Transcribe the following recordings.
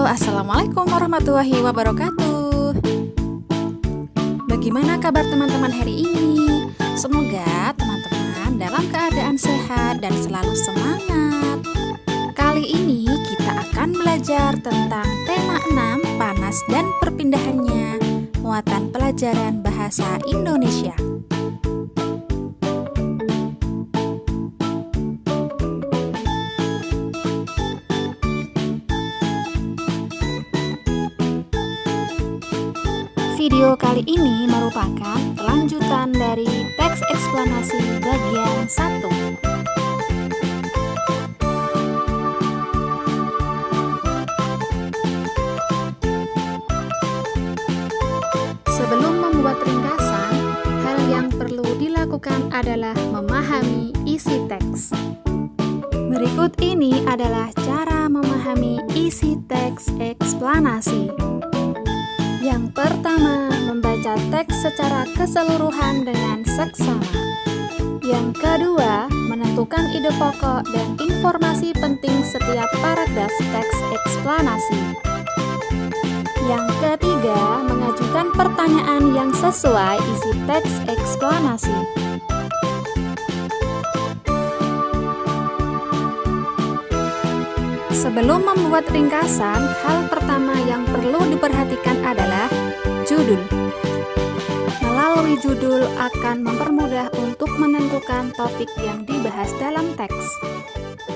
Halo, Assalamualaikum warahmatullahi wabarakatuh. Bagaimana kabar teman-teman hari ini? Semoga teman-teman dalam keadaan sehat dan selalu semangat. Kali ini kita akan belajar tentang tema 6, panas dan perpindahannya, muatan pelajaran bahasa Indonesia. Video kali ini merupakan lanjutan dari teks eksplanasi bagian 1. Sebelum membuat ringkasan, hal yang perlu dilakukan adalah memahami isi teks. Berikut ini adalah cara memahami isi teks eksplanasi. Yang pertama, membaca teks secara keseluruhan dengan seksama. Yang kedua, menentukan ide pokok dan informasi penting setiap paragraf teks eksplanasi. Yang ketiga, mengajukan pertanyaan yang sesuai isi teks eksplanasi. Sebelum membuat ringkasan, hal pertama yang perlu diperhatikan adalah judul. Melalui judul akan mempermudah untuk menentukan topik yang dibahas dalam teks.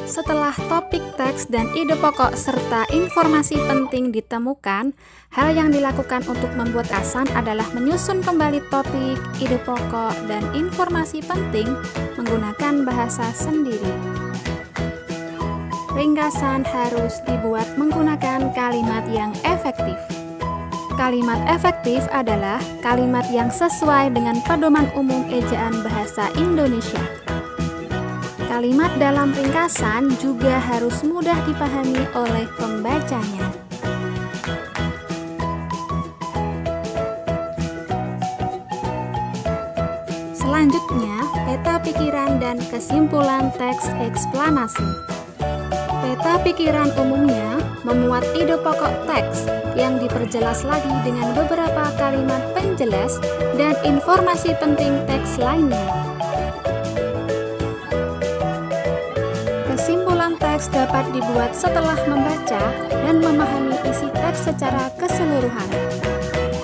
Setelah topik teks dan ide pokok serta informasi penting ditemukan, hal yang dilakukan untuk membuat ringkasan adalah menyusun kembali topik, ide pokok, dan informasi penting menggunakan bahasa sendiri. Ringkasan harus dibuat menggunakan kalimat yang efektif. Kalimat efektif adalah kalimat yang sesuai dengan pedoman umum ejaan bahasa Indonesia. Kalimat dalam ringkasan juga harus mudah dipahami oleh pembacanya. Selanjutnya, peta pikiran dan kesimpulan teks eksplanasi. Peta pikiran umumnya memuat ide pokok teks yang diperjelas lagi dengan beberapa kalimat penjelas dan informasi penting teks lainnya. Kesimpulan teks dapat dibuat setelah membaca dan memahami isi teks secara keseluruhan.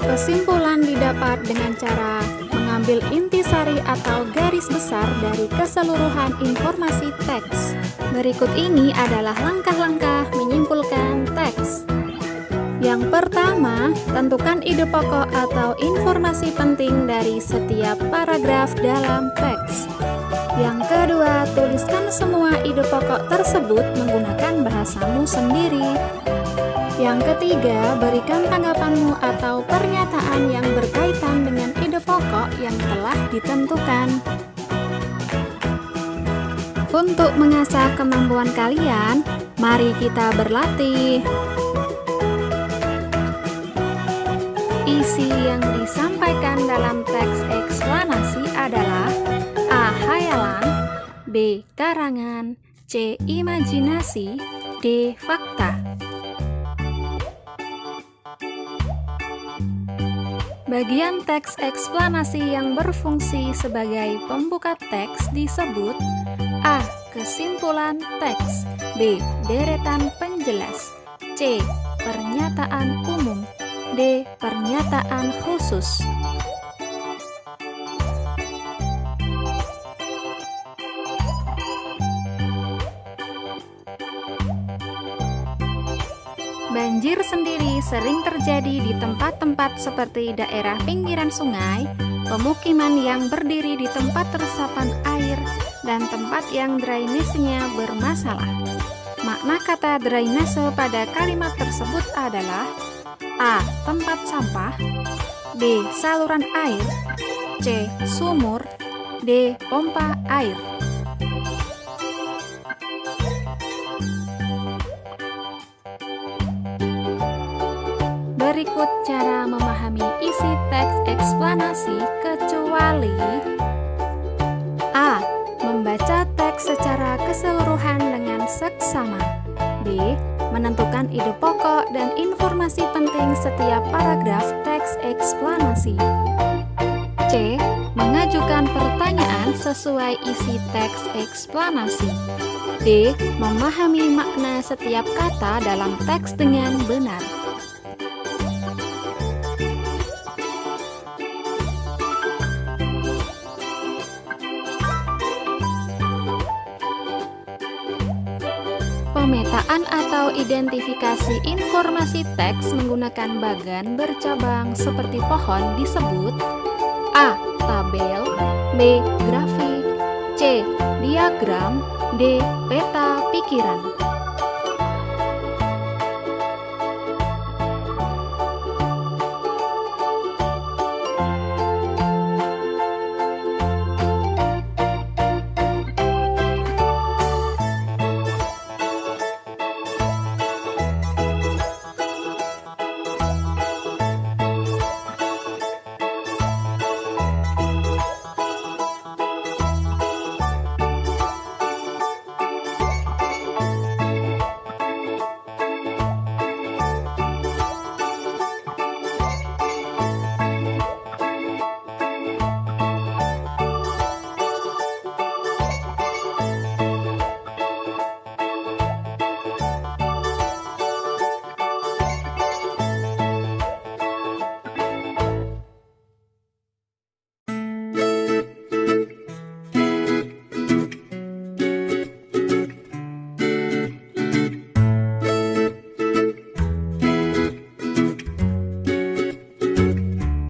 Kesimpulan didapat dengan cara mengambil intisari atau garis besar dari keseluruhan informasi teks. Berikut ini adalah langkah-langkah menyimpulkan teks. Yang pertama, tentukan ide pokok atau informasi penting dari setiap paragraf dalam teks. Yang kedua, tuliskan semua ide pokok tersebut menggunakan bahasamu sendiri. Yang ketiga, berikan tanggapanmu atau pernyataan yang berkaitan dengan ide pokok yang telah ditentukan. Untuk mengasah kemampuan kalian, mari kita berlatih. Isi yang disampaikan dalam teks eksplanasi adalah A. Hayalan, B. Karangan, C. Imajinasi, D. Fakta. Bagian teks eksplanasi yang berfungsi sebagai pembuka teks disebut A. Kesimpulan teks, B. Deretan penjelas, C. Pernyataan umum, D. Pernyataan khusus. Banjir sendiri sering terjadi di tempat-tempat seperti daerah pinggiran sungai, pemukiman yang berdiri di tempat resapan air, dan tempat yang drainasenya bermasalah. Makna kata drainase pada kalimat tersebut adalah A. Tempat sampah, B. Saluran air, C. Sumur, D. Pompa air. Berikut cara memahami isi teks eksplanasi kecuali A. Membaca teks secara keseluruhan dengan seksama, B. menentukan ide pokok dan informasi penting setiap paragraf teks eksplanasi. C. Mengajukan pertanyaan sesuai isi teks eksplanasi. D. Memahami makna setiap kata dalam teks dengan benar. Pemetaan atau identifikasi informasi teks menggunakan bagan bercabang seperti pohon disebut A. Tabel, B. Grafik, C. Diagram, D. Peta pikiran.